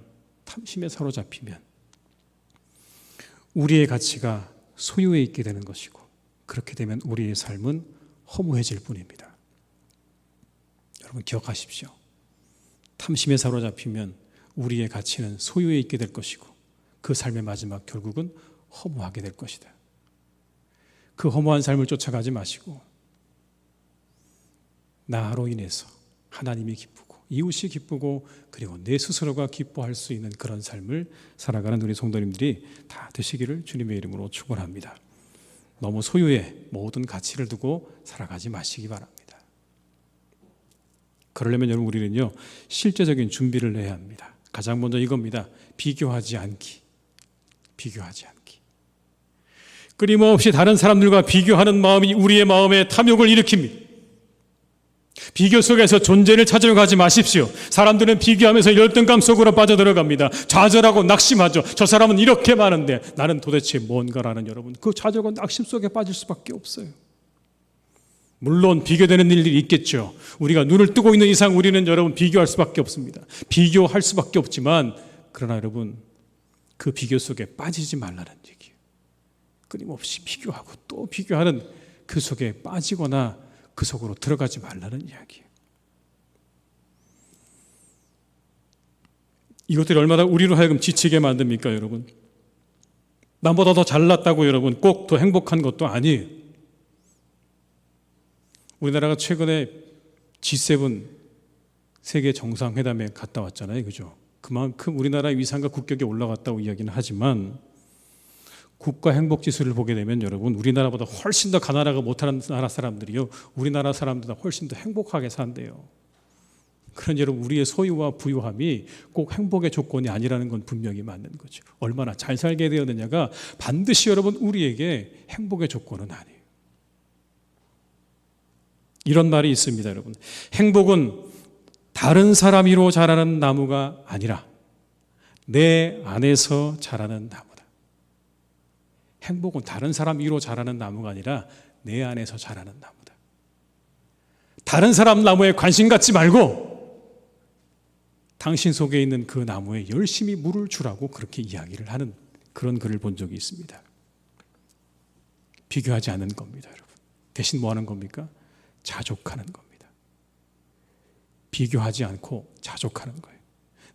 우리의 가치가 소유에 있게 되는 것이고, 그렇게 되면 우리의 삶은 허무해질 뿐입니다. 여러분 기억하십시오. 탐심에 사로잡히면 우리의 가치는 소유에 있게 될 것이고, 그 삶의 마지막 결국은 허무하게 될 것이다. 그 허무한 삶을 쫓아가지 마시고 나로 인해서 하나님이 기쁘고 이웃이 기쁘고 그리고 내 스스로가 기뻐할 수 있는 그런 삶을 살아가는 우리 성도님들이 다 되시기를 주님의 이름으로 축원합니다. 너무 소유에 모든 가치를 두고 살아가지 마시기 바랍니다. 그러려면 여러분, 우리는요, 실제적인 준비를 해야 합니다. 가장 먼저 이겁니다. 비교하지 않기. 끊임없이 다른 사람들과 비교하는 마음이 우리의 마음에 탐욕을 일으킵니다. 비교 속에서 존재를 찾으려 가지 마십시오. 사람들은 비교하면서 열등감 속으로 빠져들어갑니다. 좌절하고 낙심하죠. 저 사람은 이렇게 많은데 나는 도대체 뭔가라는, 여러분, 그 좌절과 낙심 속에 빠질 수밖에 없어요. 물론 비교되는 일들이 있겠죠. 우리가 눈을 뜨고 있는 이상 우리는 여러분 비교할 수밖에 없습니다. 비교할 수밖에 없지만, 그러나 여러분, 그 비교 속에 빠지지 말라는 얘기예요. 끊임없이 비교하고 또 비교하는 그 속에 빠지거나 그 속으로 들어가지 말라는 이야기예요. 이것들이 얼마나 우리로 하여금 지치게 만듭니까, 여러분? 남보다 더 잘났다고 여러분 꼭 더 행복한 것도 아니에요. 우리나라가 최근에 G7 세계 정상회담에 갔다 왔잖아요, 그죠? 그만큼 우리나라의 위상과 국격이 올라갔다고 이야기는 하지만, 국가 행복 지수를 보게 되면 여러분, 우리나라보다 훨씬 더 가난하고 못하는 나라 사람들이요, 우리나라 사람들보다 훨씬 더 행복하게 산대요. 그런 여러분, 우리의 소유와 부유함이 꼭 행복의 조건이 아니라는 건 분명히 맞는 거죠. 얼마나 잘 살게 되었느냐가 반드시 여러분 우리에게 행복의 조건은 아니에요. 이런 말이 있습니다, 여러분. 행복은 다른 사람 위로 자라는 나무가 아니라 내 안에서 자라는 나무다. 행복은 다른 사람 위로 자라는 나무가 아니라 내 안에서 자라는 나무다. 다른 사람 나무에 관심 갖지 말고 당신 속에 있는 그 나무에 열심히 물을 주라고 그렇게 이야기를 하는 그런 글을 본 적이 있습니다. 비교하지 않는 겁니다, 여러분. 대신 뭐 하는 겁니까? 자족하는 겁니다. 비교하지 않고 자족하는 거예요.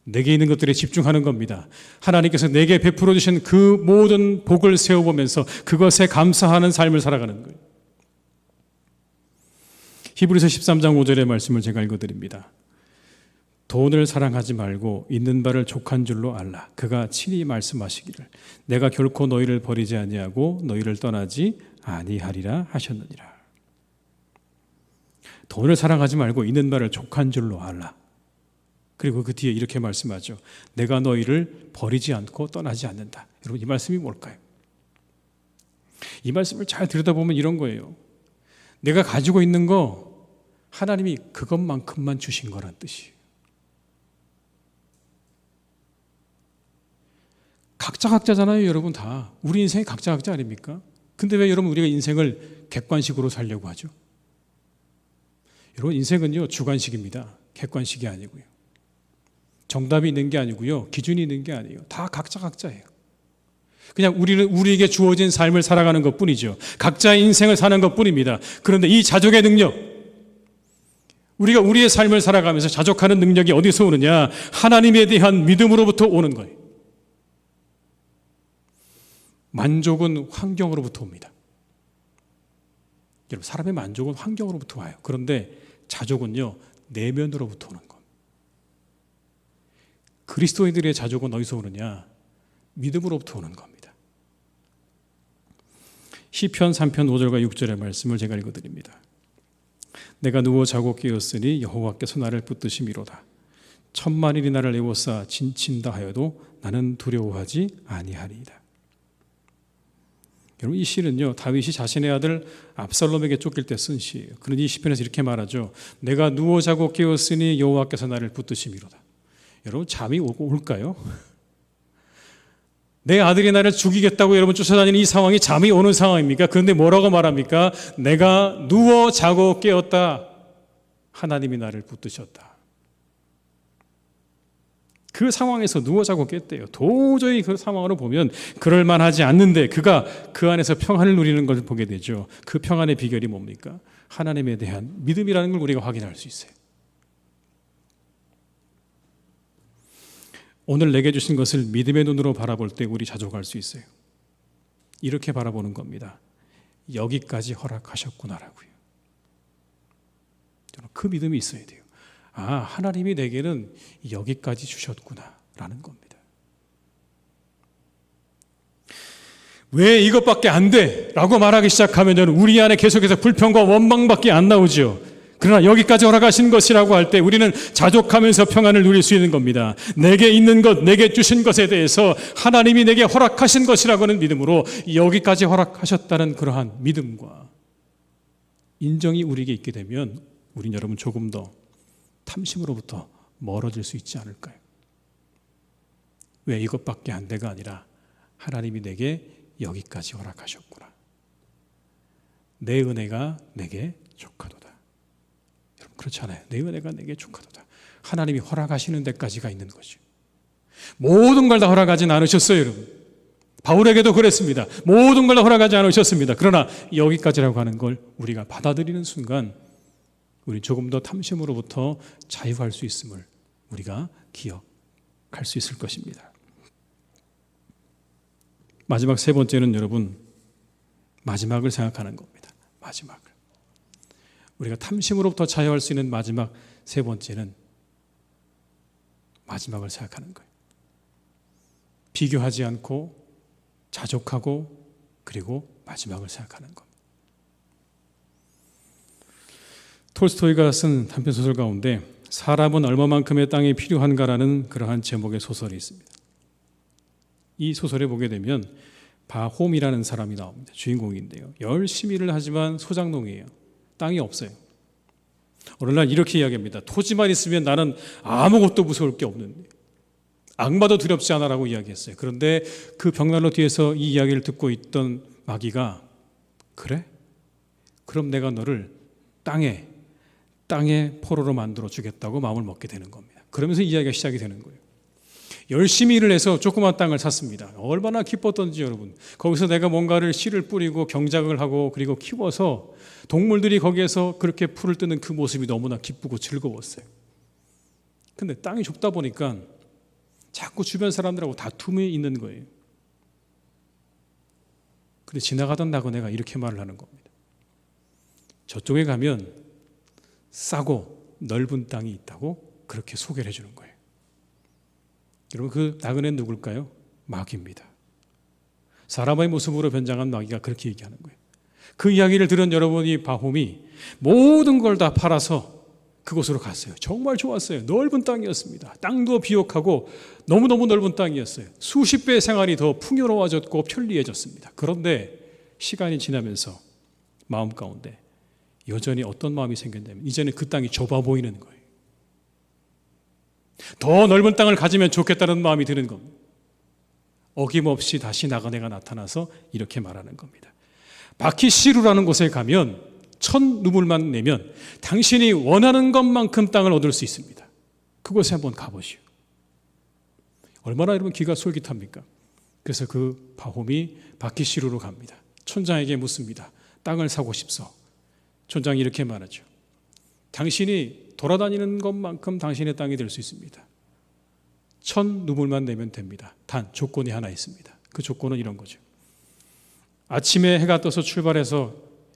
내게 있는 것들에 집중하는 겁니다. 하나님께서 내게 베풀어 주신 그 모든 복을 세워보면서 그것에 감사하는 삶을 살아가는 거예요. 히브리서 13장 5절의 말씀을 제가 읽어드립니다. 돈을 사랑하지 말고 있는 바를 족한 줄로 알라. 그가 친히 말씀하시기를 내가 결코 너희를 버리지 아니하고 너희를 떠나지 아니하리라 하셨느니라. 돈을 사랑하지 말고 있는 바를 족한 줄로 알라. 그리고 그 뒤에 이렇게 말씀하죠. 내가 너희를 버리지 않고 떠나지 않는다. 여러분, 이 말씀이 뭘까요? 이 말씀을 잘 들여다보면 이런 거예요. 내가 가지고 있는 거 하나님이 그것만큼만 주신 거란 뜻이에요. 각자잖아요, 여러분. 다 우리 인생이 각자 아닙니까? 근데 왜 여러분 우리가 인생을 객관식으로 살려고 하죠? 여러분, 인생은요 주관식입니다. 객관식이 아니고요. 정답이 있는 게 아니고요, 기준이 있는 게 아니에요. 다 각자예요. 그냥 우리는 우리에게 주어진 삶을 살아가는 것뿐이죠. 각자의 인생을 사는 것뿐입니다. 그런데 이 자족의 능력, 우리가 우리의 삶을 살아가면서 자족하는 능력이 어디서 오느냐? 하나님에 대한 믿음으로부터 오는 거예요. 만족은 환경으로부터 옵니다. 여러분, 사람의 만족은 환경으로부터 와요. 그런데 자족은요, 내면으로부터 오는 겁니다. 그리스도인들의 자족은 어디서 오느냐? 믿음으로부터 오는 겁니다. 시편 3편 5절과 6절의 말씀을 제가 읽어드립니다. 내가 누워 자고 깨었으니 여호와께서 나를 붙드심이로다. 천만일이 나를 애워싸 진친다 하여도 나는 두려워하지 아니하리이다. 여러분, 이 시는요, 다윗이 자신의 아들 압살롬에게 쫓길 때 쓴 시예요. 그런데 이 시편에서 이렇게 말하죠. 내가 누워 자고 깨었으니 여호와께서 나를 붙드심이로다. 여러분, 잠이 올까요? 내 아들이 나를 죽이겠다고 여러분 쫓아다니는 이 상황이 잠이 오는 상황입니까? 그런데 뭐라고 말합니까? 내가 누워 자고 깨었다. 하나님이 나를 붙드셨다. 그 상황에서 누워 자고 깼대요. 도저히 그 상황으로 보면 그럴 만하지 않는데 그가 그 안에서 평안을 누리는 걸 보게 되죠. 그 평안의 비결이 뭡니까? 하나님에 대한 믿음이라는 걸 우리가 확인할 수 있어요. 오늘 내게 주신 것을 믿음의 눈으로 바라볼 때 우리 자족할 수 있어요. 이렇게 바라보는 겁니다. 여기까지 허락하셨구나라고요. 그 믿음이 있어야 돼요. 아, 하나님이 내게는 여기까지 주셨구나라는 겁니다. 왜 이것밖에 안 돼? 라고 말하기 시작하면 우리 안에 계속해서 불평과 원망밖에 안 나오죠. 그러나 여기까지 허락하신 것이라고 할 때 우리는 자족하면서 평안을 누릴 수 있는 겁니다. 내게 있는 것, 내게 주신 것에 대해서 하나님이 내게 허락하신 것이라고 하는 믿음으로 여기까지 허락하셨다는 그러한 믿음과 인정이 우리에게 있게 되면 우린 여러분 조금 더 탐심으로부터 멀어질 수 있지 않을까요? 왜 이것밖에 안 돼가 아니라 하나님이 내게 여기까지 허락하셨구나. 내 은혜가 내게 족하도다. 여러분, 그렇지 않아요? 내 은혜가 내게 족하도다. 하나님이 허락하시는 데까지가 있는 거죠. 모든 걸 다 허락하진 않으셨어요, 여러분. 바울에게도 그랬습니다. 모든 걸 다 허락하지 않으셨습니다. 그러나 여기까지라고 하는 걸 우리가 받아들이는 순간 우리 조금 더 탐심으로부터 자유할 수 있음을 우리가 기억할 수 있을 것입니다. 마지막 세 번째는 여러분, 마지막을 생각하는 겁니다. 마지막을. 우리가 탐심으로부터 자유할 수 있는 마지막 세 번째는 마지막을 생각하는 거예요. 비교하지 않고 자족하고 그리고 마지막을 생각하는 겁니다. 톨스토이가 쓴 단편소설 가운데 사람은 얼마만큼의 땅이 필요한가라는 그러한 제목의 소설이 있습니다. 이 소설에 보게 되면 바홈이라는 사람이 나옵니다. 주인공인데요. 열심히 일을 하지만 소작농이에요. 땅이 없어요. 어느 날 이렇게 이야기합니다. 토지만 있으면 나는 아무것도 무서울 게 없는데 악마도 두렵지 않아라고 이야기했어요. 그런데 그 벽난로 뒤에서 이 이야기를 듣고 있던 마귀가 그래? 그럼 내가 너를 땅에 포로로 만들어 주겠다고 마음을 먹게 되는 겁니다. 그러면서 이야기가 시작이 되는 거예요. 열심히 일을 해서 조그만 땅을 샀습니다. 얼마나 기뻤던지 여러분. 거기서 내가 뭔가를 씨를 뿌리고 경작을 하고 그리고 키워서 동물들이 거기에서 그렇게 풀을 뜨는 그 모습이 너무나 기쁘고 즐거웠어요. 근데 땅이 좁다 보니까 자꾸 주변 사람들하고 다툼이 있는 거예요. 근데 지나가던 나그네가 이렇게 말을 하는 겁니다. 저쪽에 가면 싸고 넓은 땅이 있다고 그렇게 소개를 해주는 거예요. 여러분, 그 나그네는 누굴까요? 마귀입니다. 사람의 모습으로 변장한 마귀가 그렇게 얘기하는 거예요. 그 이야기를 들은 여러분이 바홈이 모든 걸 다 팔아서 그곳으로 갔어요. 정말 좋았어요. 넓은 땅이었습니다. 땅도 비옥하고 너무너무 넓은 땅이었어요. 수십 배의 생활이 더 풍요로워졌고 편리해졌습니다. 그런데 시간이 지나면서 마음 가운데 여전히 어떤 마음이 생겼냐면 이제는 그 땅이 좁아 보이는 거예요. 더 넓은 땅을 가지면 좋겠다는 마음이 드는 겁니다. 어김없이 다시 나그네가 나타나서 이렇게 말하는 겁니다. 바키시루라는 곳에 가면 1,000루블만 내면 당신이 원하는 것만큼 땅을 얻을 수 있습니다. 그곳에 한번 가보시오. 얼마나 여러분 귀가 솔깃합니까? 그래서 그 바홈이 바키시루로 갑니다. 촌장에게 묻습니다. 땅을 사고 싶소. 촌장이 이렇게 말하죠. 당신이 돌아다니는 것만큼 당신의 땅이 될 수 있습니다. 1,000루블만 내면 됩니다. 단 조건이 하나 있습니다. 그 조건은 이런 거죠. 아침에 해가 떠서 출발해서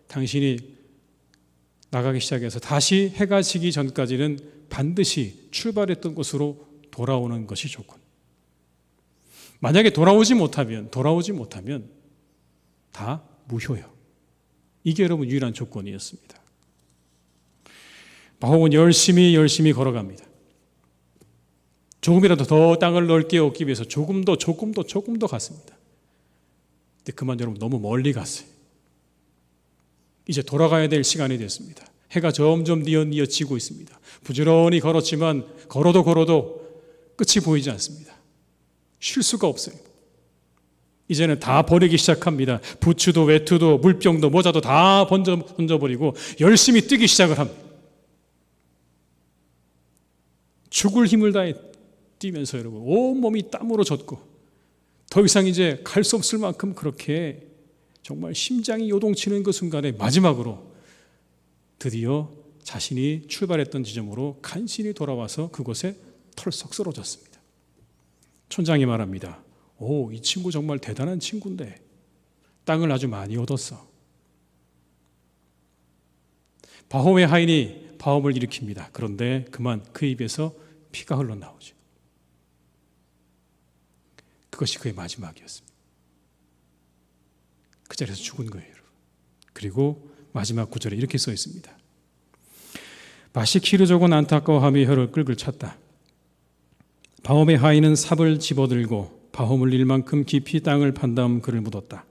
당신이 나가기 시작해서 다시 해가 지기 전까지는 반드시 출발했던 곳으로 돌아오는 것이 조건. 만약에 돌아오지 못하면 다 무효예요. 이게 여러분 유일한 조건이었습니다. 바홈은 열심히 걸어갑니다. 조금이라도 더 땅을 넓게 얻기 위해서 조금 더 갔습니다. 근데 그만 여러분 너무 멀리 갔어요. 이제 돌아가야 될 시간이 됐습니다. 해가 점점 뉘어지고 있습니다. 부지런히 걸었지만 걸어도 끝이 보이지 않습니다. 쉴 수가 없어요. 이제는 다 버리기 시작합니다. 부츠도 외투도 물병도 모자도 다 던져버리고 열심히 뛰기 시작을 합니다. 죽을 힘을 다해 뛰면서 여러분 온몸이 땀으로 젖고 더 이상 이제 갈 수 없을 만큼 그렇게 정말 심장이 요동치는 그 순간에 마지막으로 드디어 자신이 출발했던 지점으로 간신히 돌아와서 그곳에 털썩 쓰러졌습니다. 촌장이 말합니다. 오, 이 친구 정말 대단한 친구인데 땅을 아주 많이 얻었어. 바홈의 하인이 바홈을 일으킵니다. 그런데 그만 그 입에서 피가 흘러나오죠. 그것이 그의 마지막이었습니다. 그 자리에서 죽은 거예요, 여러분. 그리고 마지막 구절에 이렇게 써 있습니다. 바시키르족은 안타까워하며 혀를 끌끌 찼다. 바홈의 하인은 삽을 집어들고 바홈을 릴 만큼 깊이 땅을 판 다음 그를 묻었다.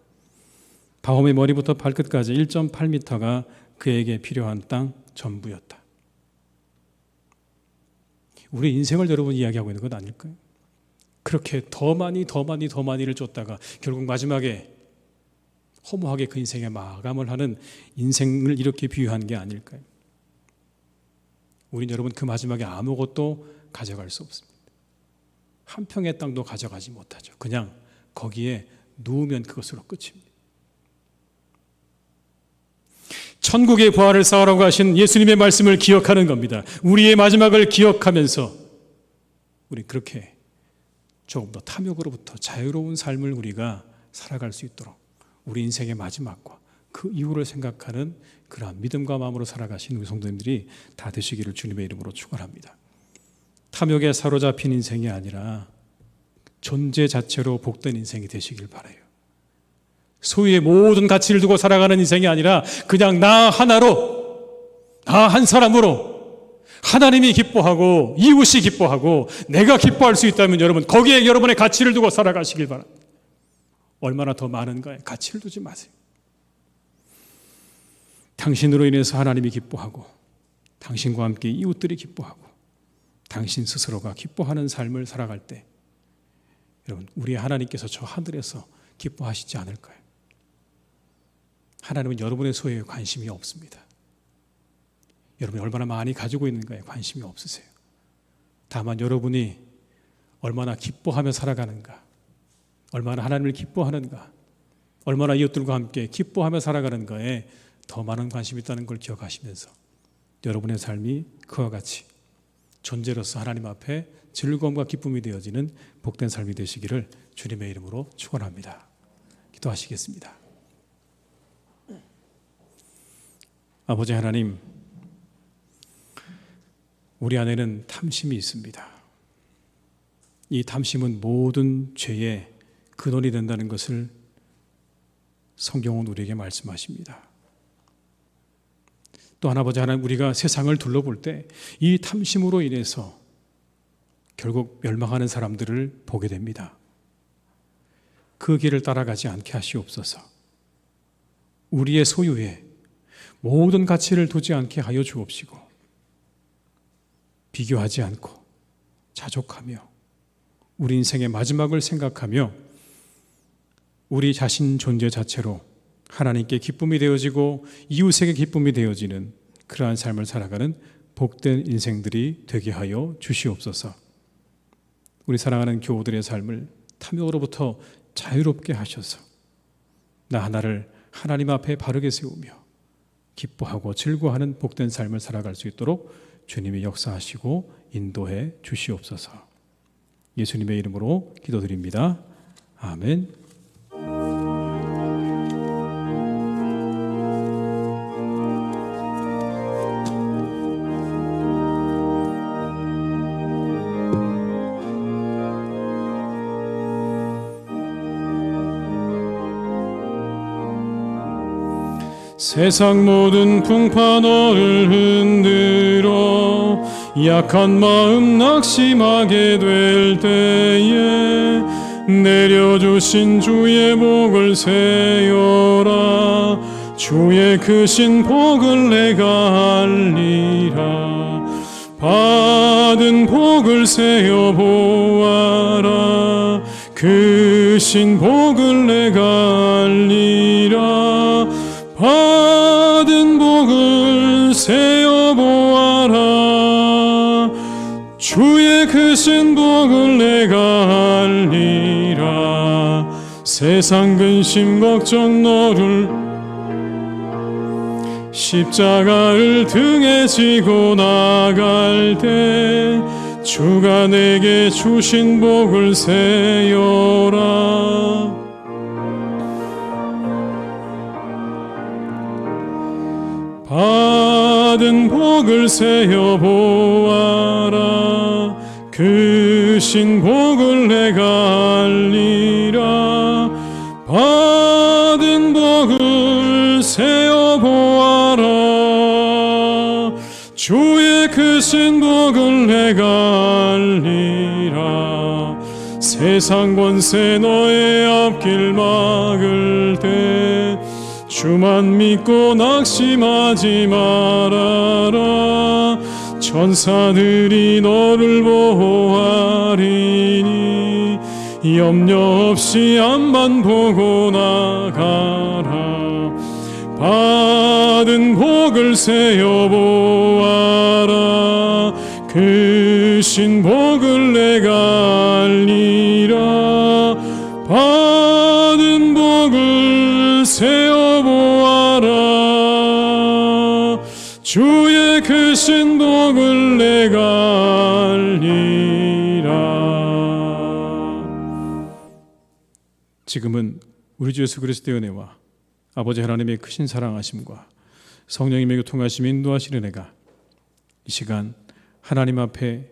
바홈의 머리부터 발끝까지 1.8m가 그에게 필요한 땅 전부였다. 우리 인생을 여러분 이야기하고 있는 것 아닐까요? 그렇게 더 많이를 쫓다가 결국 마지막에 허무하게 그 인생의 마감을 하는 인생을 이렇게 비유한 게 아닐까요? 우린 여러분 그 마지막에 아무것도 가져갈 수 없습니다. 한 평의 땅도 가져가지 못하죠. 그냥 거기에 누우면 그것으로 끝입니다. 천국의 부활을 쌓으라고 하신 예수님의 말씀을 기억하는 겁니다. 우리의 마지막을 기억하면서 우리 그렇게 조금 더 탐욕으로부터 자유로운 삶을 우리가 살아갈 수 있도록 우리 인생의 마지막과 그 이후를 생각하는 그러한 믿음과 마음으로 살아가신 우리 성도님들이 다 되시기를 주님의 이름으로 축원합니다. 탐욕에 사로잡힌 인생이 아니라 존재 자체로 복된 인생이 되시길 바라요. 소유의 모든 가치를 두고 살아가는 인생이 아니라 그냥 나 하나로, 나 한 사람으로 하나님이 기뻐하고 이웃이 기뻐하고 내가 기뻐할 수 있다면 여러분 거기에 여러분의 가치를 두고 살아가시길 바랍니다. 얼마나 더 많은가에 가치를 두지 마세요. 당신으로 인해서 하나님이 기뻐하고 당신과 함께 이웃들이 기뻐하고 당신 스스로가 기뻐하는 삶을 살아갈 때 여러분 우리 하나님께서 저 하늘에서 기뻐하시지 않을까요? 하나님은 여러분의 소유에 관심이 없습니다. 여러분이 얼마나 많이 가지고 있는가에 관심이 없으세요. 다만 여러분이 얼마나 기뻐하며 살아가는가, 얼마나 하나님을 기뻐하는가, 얼마나 이웃들과 함께 기뻐하며 살아가는가에 더 많은 관심이 있다는 걸 기억하시면서 여러분의 삶이 그와 같이 존재로서 하나님 앞에 즐거움과 기쁨이 되어지는 복된 삶이 되시기를 주님의 이름으로 축원합니다. 기도하시겠습니다. 아버지 하나님, 우리 안에는 탐심이 있습니다. 이 탐심은 모든 죄의 근원이 된다는 것을 성경은 우리에게 말씀하십니다. 또한 아버지 하나님, 우리가 세상을 둘러볼 때 이 탐심으로 인해서 결국 멸망하는 사람들을 보게 됩니다. 그 길을 따라가지 않게 하시옵소서. 우리의 소유에 모든 가치를 두지 않게 하여 주옵시고 비교하지 않고 자족하며 우리 인생의 마지막을 생각하며 우리 자신 존재 자체로 하나님께 기쁨이 되어지고 이웃에게 기쁨이 되어지는 그러한 삶을 살아가는 복된 인생들이 되게 하여 주시옵소서. 우리 사랑하는 교우들의 삶을 탐욕으로부터 자유롭게 하셔서 나 하나를 하나님 앞에 바르게 세우며 기뻐하고 즐거워하는 복된 삶을 살아갈 수 있도록 주님이 역사하시고 인도해 주시옵소서. 예수님의 이름으로 기도드립니다. 아멘. 세상 모든 풍파 너를 흔들어 약한 마음 낙심하게 될 때에 내려주신 주의 복을 세어라. 주의 크신 복을 내가 알리라. 받은 복을 세어 보아라. 크신 복을 내가 알리라. 받은 복을 세어 보아라. 주의 크신 복을 내가 알리라. 세상 근심 걱정 너를 십자가를 등에 지고 나갈 때 주가 내게 주신 복을 세어라. 받은 복을 세어 보아라. 크신 복을 내가 알리라. 받은 복을 세어 보아라. 주의 크신 복을 내가 알리라. 세상 권세 너의 앞길 막을 때 주만 믿고 낙심하지 말아라. 천사들이 너를 보호하리니 염려 없이 앞만 보고 나가라. 받은 복을 세어 보아라. 크신 복을 내가 알리라. 받은 복을 세어 보아라. 주의 크신 복을 내가 알리라. 지금은 우리 주 예수 그리스도의 은혜와 아버지 하나님의 크신 사랑하심과 성령님의 교통하심 인도하시는 은혜가 이 시간 하나님 앞에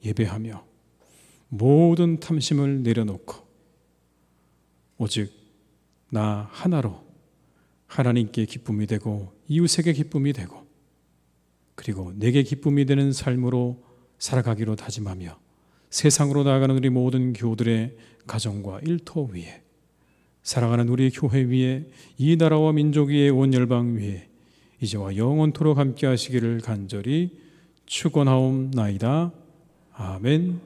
예배하며 모든 탐심을 내려놓고 오직 나 하나로 하나님께 기쁨이 되고 이웃에게 기쁨이 되고 그리고 내게 기쁨이 되는 삶으로 살아가기로 다짐하며 세상으로 나아가는 우리 모든 교우들의 가정과 일터 위에 사랑하는 우리 교회 위에 이 나라와 민족 위에 온 열방 위에 이제와 영원토록 함께 하시기를 간절히 축원하옵나이다. 아멘.